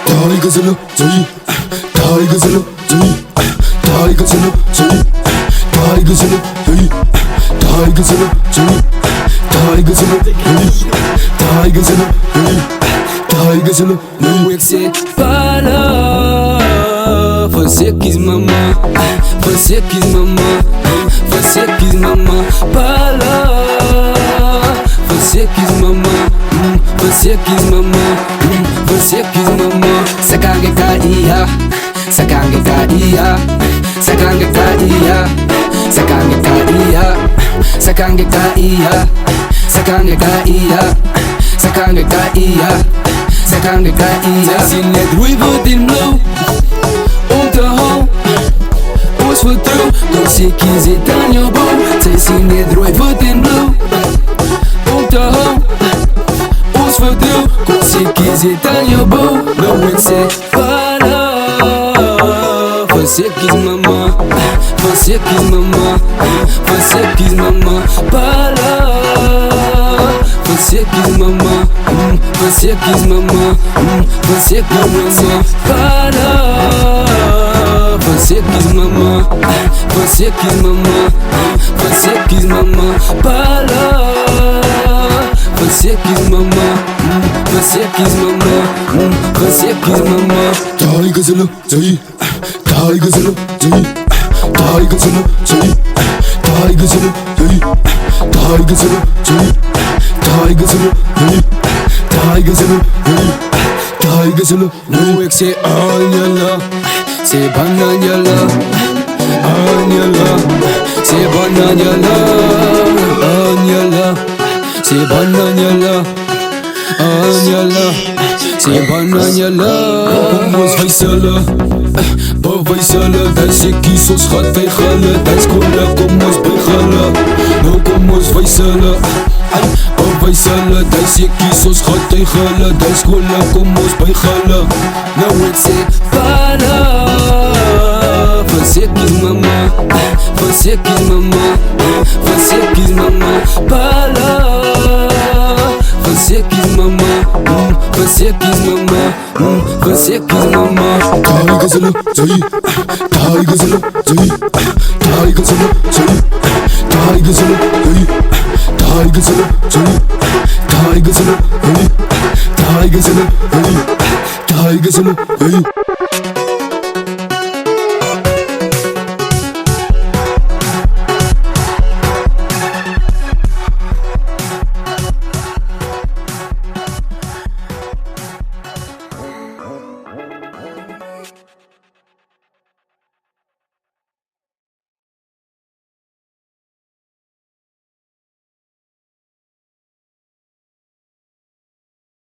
Taigazını sayı, taigazını sayı, taigazını sayı, taigazını sayı, taigazını sayı, taigazını sayı, taigazını sayı, taigazını Não é que cê para. Você quis mamar, você quis mamar, você quis mamar. Para. Você quis mamar, você quis mamar, você quis mamar. Sacange caía, sacange caía, sacange caía, sacange caía, sacange caía, sacange caía, sacange caía. Sacange caía. Zij zien net roeibot in blauw. Om te houden, ons vertrouwen. Doch ze kiezen aan jouw boom. Zij zien net roeibot in blauw. Om te houden, ons vertrouwen. Doch ze kiezen aan jouw boom. Não é que cê para. Você quis mamar, você quis mamar, você quis mamar. Para. Você quis mamar, você quis mamar, você quis mamar. Para. Você quis mamar, você quis mamar, você quis mamar. Para. Você quis mamar, você quis mamar, você quis mamar. taigazını sayı, taigazını sayı, taigazını sayı, taigazını sayı, taigazını sayı, taigazını sayı, taigazını sayı, taigazını Não é que cê anha cê banana lá, anha cê banana lá, anha cê banana lá, anha cê banana lá. Kom ons wys hulle, bewys hulle. Dis ek kies ons gat by hulle. Dis kolle, kom ons by hulle. Nou kom ons wys hulle, bewys hulle. Dis ek kies ons gat by hulle. Dis kolle, kom ons by hulle. Nou ek sê para. Você quis mamar, você quis mamar, você quis mamar. Para. Você quis mamar, você quis mamar, você quis mamar. taigazını sayı, taigazını sayı, taigazını sayı, taigazını sayı, taigazını sayı, taigazını sayı, taigazını sayı, taigazını sayı.